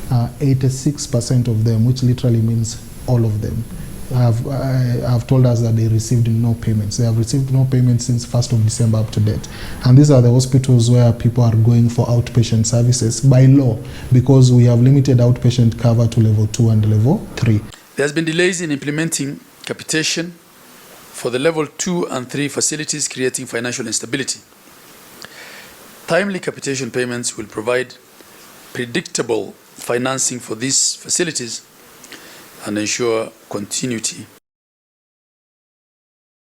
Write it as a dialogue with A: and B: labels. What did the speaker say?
A: 86% of them, which literally means all of them, have told us that they received no payments. They have received no payments since 1st of December up to date. And these are the hospitals where people are going for outpatient services by law, because we have limited outpatient cover to level 2 and level 3.
B: There has been delays in implementing capitation for the level 2 and 3 facilities, creating financial instability. Timely capitation payments will provide predictable financing for these facilities and ensure continuity